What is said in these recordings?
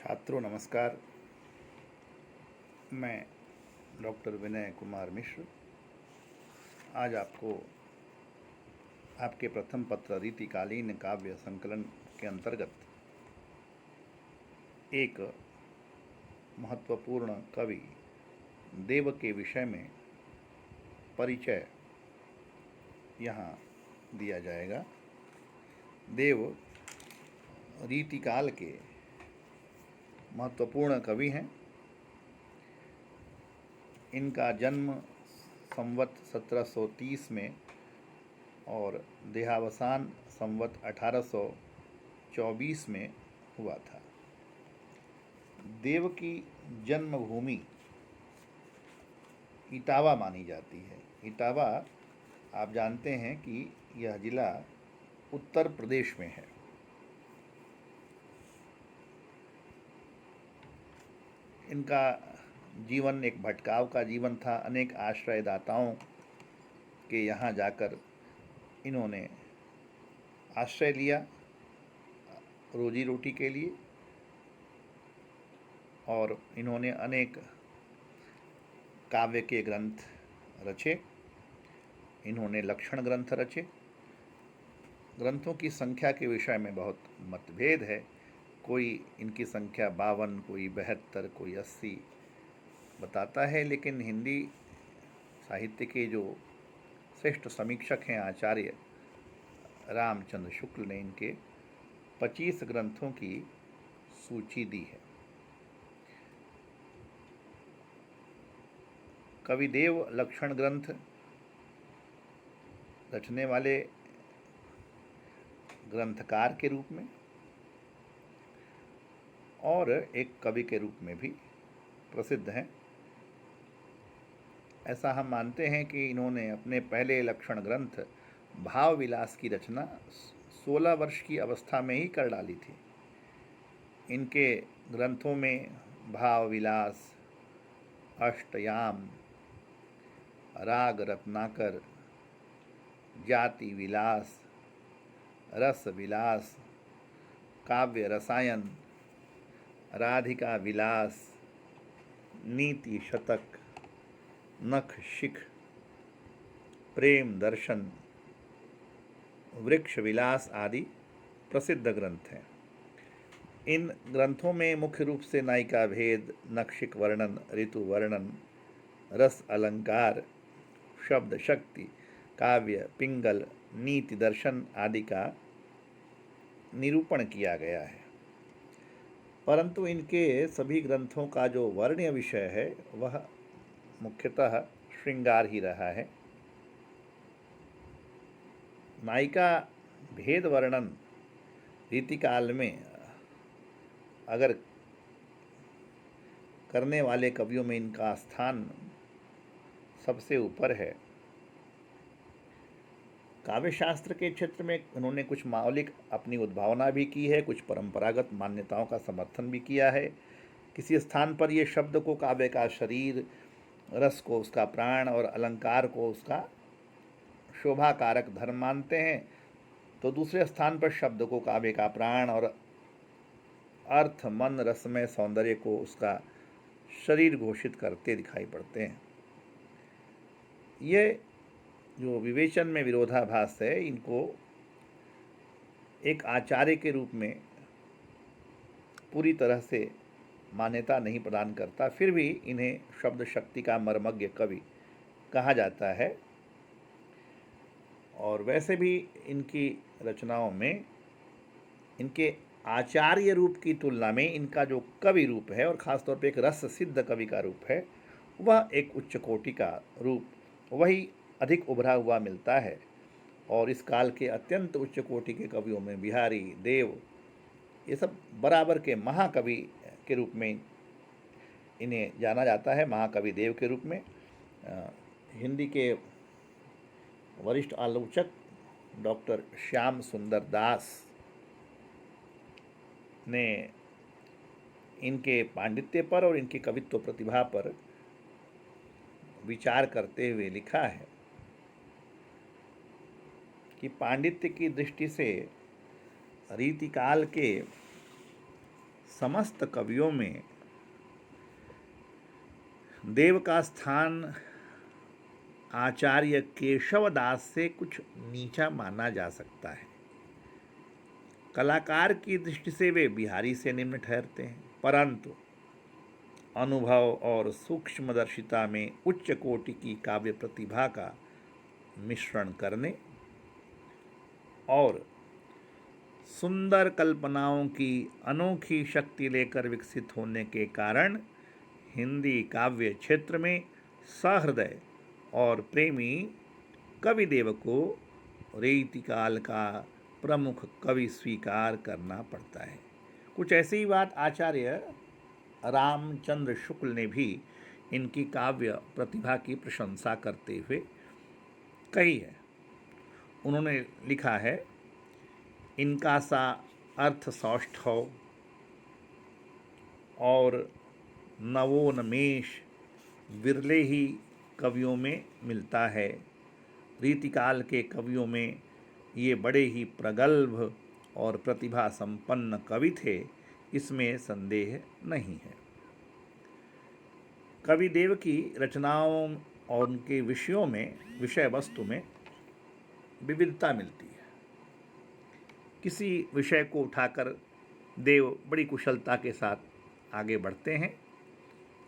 छात्रों नमस्कार। मैं डॉक्टर विनय कुमार मिश्र आज आपको आपके प्रथम पत्र रीतिकालीन काव्य संकलन के अंतर्गत एक महत्वपूर्ण कवि देव के विषय में परिचय यहाँ दिया जाएगा। देव रीतिकाल के महत्वपूर्ण कवि हैं। इनका जन्म संवत 1730 में और देहावसान संवत 1824 में हुआ था। देव की जन्मभूमि इटावा मानी जाती है। इटावा आप जानते हैं कि यह जिला उत्तर प्रदेश में है। इनका जीवन एक भटकाव का जीवन था। अनेक आश्रयदाताओं के यहाँ जाकर इन्होंने आश्रय लिया रोजी रोटी के लिए, और इन्होंने अनेक काव्य के ग्रंथ रचे। इन्होंने लक्षण ग्रंथ रचे। ग्रंथों की संख्या के विषय में बहुत मतभेद है। कोई इनकी संख्या 52, कोई 72, कोई 80 बताता है, लेकिन हिंदी साहित्य के जो श्रेष्ठ समीक्षक हैं आचार्य रामचंद्र शुक्ल ने इनके 25 ग्रंथों की सूची दी है। कविदेव लक्षण ग्रंथ रचने वाले ग्रंथकार के रूप में और एक कवि के रूप में भी प्रसिद्ध हैं। ऐसा हम मानते हैं कि इन्होंने अपने पहले लक्षण ग्रंथ भाव विलास की रचना 16 वर्ष की अवस्था में ही कर डाली थी। इनके ग्रंथों में भाव विलास, अष्टयाम, राग रत्नाकर, जाति विलास, रस विलास, काव्य रसायन, राधिका विलास, नीति शतक, नख शिख, प्रेम दर्शन, वृक्ष विलास आदि प्रसिद्ध ग्रंथ हैं। इन ग्रंथों में मुख्य रूप से नायिका भेद, नक्षिक वर्णन, ऋतु वर्णन, रस अलंकार, शब्द शक्ति, काव्य पिंगल, नीति दर्शन आदि का निरूपण किया गया है। परंतु इनके सभी ग्रंथों का जो वर्ण्य विषय है वह मुख्यतः श्रृंगार ही रहा है। नायिका भेद वर्णन रीतिकाल में अगर करने वाले कवियों में इनका स्थान सबसे ऊपर है। काव्यशास्त्र के क्षेत्र में उन्होंने कुछ मौलिक अपनी उद्भावना भी की है, कुछ परंपरागत मान्यताओं का समर्थन भी किया है। किसी स्थान पर ये शब्द को काव्य का शरीर, रस को उसका प्राण और अलंकार को उसका शोभा कारक धर्म मानते हैं, तो दूसरे स्थान पर शब्द को काव्य का प्राण और अर्थ, मन, रसमय सौंदर्य को उसका शरीर घोषित करते दिखाई पड़ते हैं। ये जो विवेचन में विरोधाभास है, इनको एक आचार्य के रूप में पूरी तरह से मान्यता नहीं प्रदान करता। फिर भी इन्हें शब्द शक्ति का मर्मज्ञ कवि कहा जाता है। और वैसे भी इनकी रचनाओं में इनके आचार्य रूप की तुलना में इनका जो कवि रूप है, और ख़ासतौर पे एक रस सिद्ध कवि का रूप है, वह एक उच्च कोटि का रूप वही अधिक उभरा हुआ मिलता है। और इस काल के अत्यंत उच्च कोटि के कवियों में बिहारी, देव, ये सब बराबर के महाकवि के रूप में इन्हें जाना जाता है। महाकवि देव के रूप में हिंदी के वरिष्ठ आलोचक डॉक्टर श्याम सुंदर दास ने इनके पांडित्य पर और इनकी कवित्व प्रतिभा पर विचार करते हुए लिखा है कि पांडित्य की दृष्टि से रीतिकाल के समस्त कवियों में देव का स्थान आचार्य केशवदास से कुछ नीचा माना जा सकता है। कलाकार की दृष्टि से वे बिहारी से निम्न ठहरते हैं, परंतु अनुभव और सूक्ष्मदर्शिता में उच्च कोटि की काव्य प्रतिभा का मिश्रण करने और सुंदर कल्पनाओं की अनोखी शक्ति लेकर विकसित होने के कारण हिंदी काव्य क्षेत्र में सहृदय और प्रेमी कविदेव को रीतिकाल का प्रमुख कवि स्वीकार करना पड़ता है। कुछ ऐसी ही बात आचार्य रामचंद्र शुक्ल ने भी इनकी काव्य प्रतिभा की प्रशंसा करते हुए कही है। उन्होंने लिखा है, इनका सा अर्थ सौष्ठव और नवोन्मेष विरले ही कवियों में मिलता है। रीतिकाल के कवियों में ये बड़े ही प्रगल्भ और प्रतिभा संपन्न कवि थे, इसमें संदेह नहीं है। कविदेव की रचनाओं और उनके विषयों में, विषय वस्तु में विविधता मिलती है। किसी विषय को उठाकर देव बड़ी कुशलता के साथ आगे बढ़ते हैं,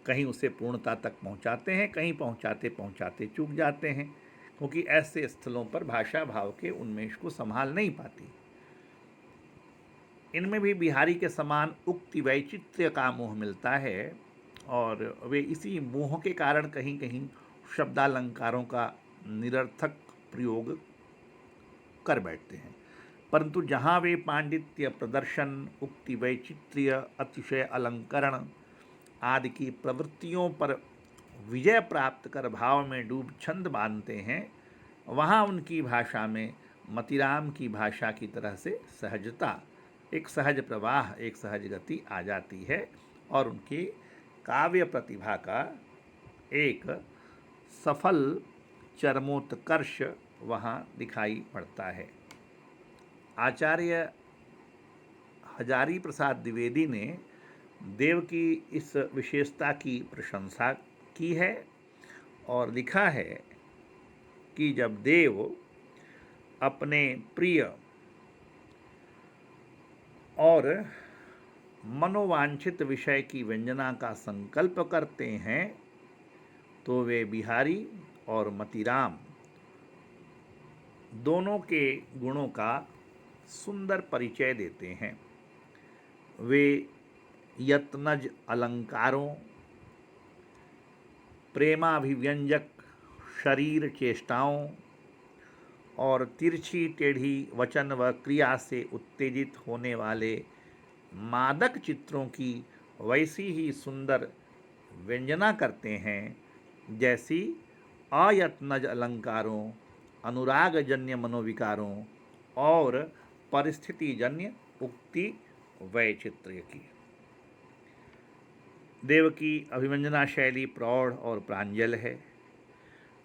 कहीं उसे पूर्णता तक पहुंचाते हैं, कहीं पहुंचाते पहुंचाते चूक जाते हैं, क्योंकि ऐसे स्थलों पर भाषा भाव के उन्मेष को संभाल नहीं पाती। इनमें भी बिहारी के समान उक्ति वैचित्र्य का मोह मिलता है और वे इसी मोह के कारण कहीं कहीं शब्दालंकारों का निरर्थक प्रयोग कर बैठते हैं। परंतु जहाँ वे पांडित्य प्रदर्शन, उक्ति वैचित्र्य, अतिशय अलंकरण आदि की प्रवृत्तियों पर विजय प्राप्त कर भाव में डूब छंद बांधते हैं, वहाँ उनकी भाषा में मतिराम की भाषा की तरह से सहजता, एक सहज प्रवाह, एक सहज गति आ जाती है और उनकी काव्य प्रतिभा का एक सफल चरमोत्कर्ष वहाँ दिखाई पड़ता है। आचार्य हजारी प्रसाद द्विवेदी ने देव की इस विशेषता की प्रशंसा की है और लिखा है कि जब देव अपने प्रिय और मनोवांछित विषय की व्यंजना का संकल्प करते हैं तो वे बिहारी और मतिराम दोनों के गुणों का सुंदर परिचय देते हैं। वे यत्नज अलंकारों, प्रेमाभिव्यंजक शरीर चेष्टाओं और तिरछी टेढ़ी वचन व क्रिया से उत्तेजित होने वाले मादक चित्रों की वैसी ही सुंदर व्यंजना करते हैं जैसी अयत्नज अलंकारों, अनुरागजन्य मनोविकारों और परिस्थितिजन्य उक्ति वैचित्र्य की। देव की अभिव्यंजना शैली प्रौढ़ और प्रांजल है।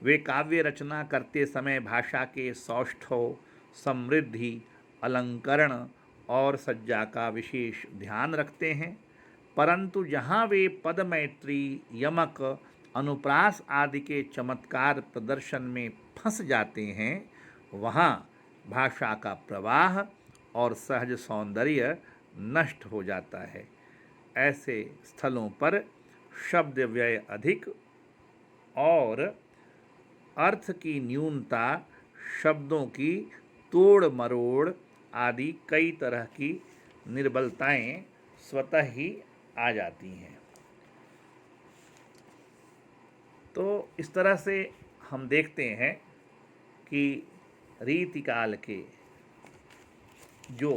वे काव्य रचना करते समय भाषा के सौष्ठव, समृद्धि, अलंकरण और सज्जा का विशेष ध्यान रखते हैं, परंतु जहाँ वे पद मैत्री, यमक, अनुप्रास आदि के चमत्कार प्रदर्शन में फंस जाते हैं, वहाँ भाषा का प्रवाह और सहज सौंदर्य नष्ट हो जाता है। ऐसे स्थलों पर शब्द व्यय अधिक और अर्थ की न्यूनता, शब्दों की तोड़ मरोड़ आदि कई तरह की निर्बलताएं स्वतः ही आ जाती हैं। तो इस तरह से हम देखते हैं कि रीतिकाल के जो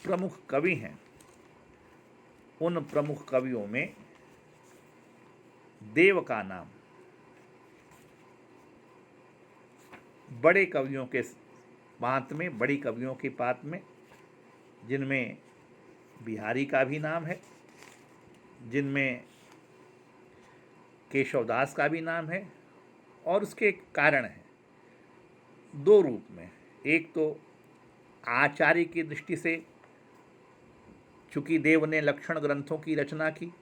प्रमुख कवि हैं, उन प्रमुख कवियों में देव का नाम बड़े कवियों के पात में, बड़ी कवियों के पात में, जिनमें बिहारी का भी नाम है, जिनमें केशवदास का भी नाम है, और उसके कारण है दो रूप में। एक तो आचार्य की दृष्टि से चूँकि देव ने लक्षण ग्रंथों की रचना की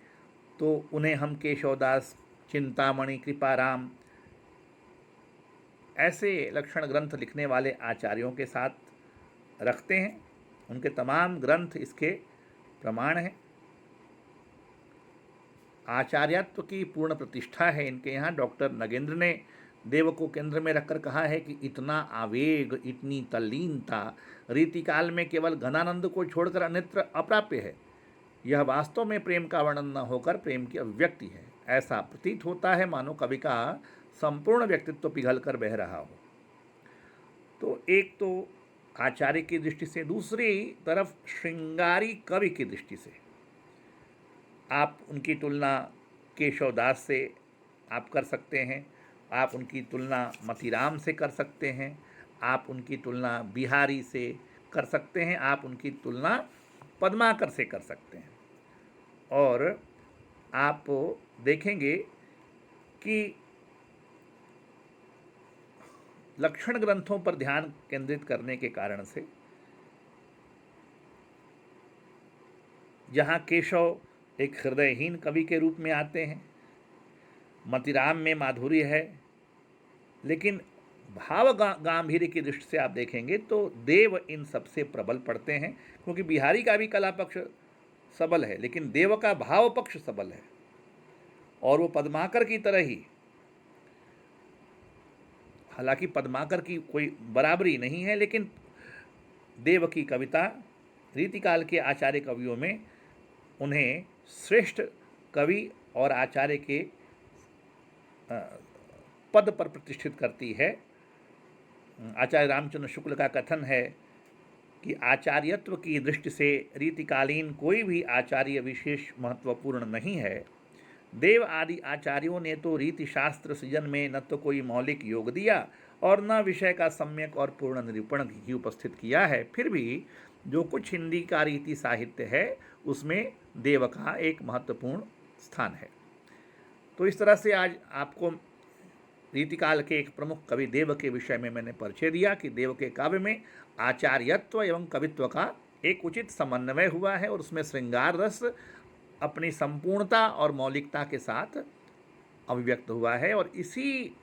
तो उन्हें हम केशवदास, चिंतामणि, कृपाराम ऐसे लक्षण ग्रंथ लिखने वाले आचार्यों के साथ रखते हैं। उनके तमाम ग्रंथ इसके प्रमाण हैं। आचार्यत्व की पूर्ण प्रतिष्ठा है इनके यहाँ। डॉक्टर नगेंद्र ने देव को केंद्र में रखकर कहा है कि इतना आवेग, इतनी तल्लीनता रीतिकाल में केवल घनानंद को छोड़कर अन्यत्र अप्राप्य है। यह वास्तव में प्रेम का वर्णन न होकर प्रेम की अभिव्यक्ति है। ऐसा प्रतीत होता है मानो कवि का संपूर्ण व्यक्तित्व पिघल कर बह रहा हो। तो एक तो आचार्य की दृष्टि से, दूसरी तरफ श्रृंगारी कवि की दृष्टि से आप उनकी तुलना केशवदास से आप कर सकते हैं, आप उनकी तुलना मतीराम से कर सकते हैं, आप उनकी तुलना बिहारी से कर सकते हैं, आप उनकी तुलना पद्माकर से कर सकते हैं। और आप देखेंगे कि लक्षण ग्रंथों पर ध्यान केंद्रित करने के कारण से जहाँ केशव एक हृदयहीन कवि के रूप में आते हैं, मतीराम में माधुर्य है, लेकिन भाव गांधीर्य की दृष्टि से आप देखेंगे तो देव इन सबसे प्रबल पड़ते हैं, क्योंकि बिहारी का भी कला पक्ष सबल है लेकिन देव का भाव पक्ष सबल है। और वो पद्माकर की तरह ही, हालांकि पद्माकर की कोई बराबरी नहीं है, लेकिन देव की कविता रीतिकाल के आचार्य कवियों में उन्हें श्रेष्ठ कवि और आचार्य के पद पर प्रतिष्ठित करती है। आचार्य रामचंद्र शुक्ल का कथन है कि आचार्यत्व की दृष्टि से रीतिकालीन कोई भी आचार्य विशेष महत्वपूर्ण नहीं है। देव आदि आचार्यों ने तो रीति शास्त्र सृजन में न तो कोई मौलिक योग दिया और न विषय का सम्यक और पूर्ण निरूपण ही उपस्थित किया है। फिर भी जो कुछ हिंदी का रीति साहित्य है उसमें देव का एक महत्वपूर्ण स्थान है। तो इस तरह से आज आपको रीतिकाल के एक प्रमुख कवि देव के विषय में मैंने परिचय दिया कि देव के काव्य में आचार्यत्व एवं कवित्व का एक उचित समन्वय हुआ है और उसमें श्रृंगार रस अपनी संपूर्णता और मौलिकता के साथ अभिव्यक्त हुआ है। और इसी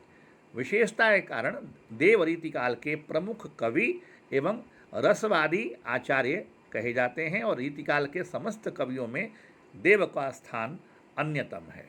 विशेषता के कारण देव रीतिकाल के प्रमुख कवि एवं रसवादी आचार्य कहे जाते हैं और रीतिकाल के समस्त कवियों में देव का स्थान अन्यतम है।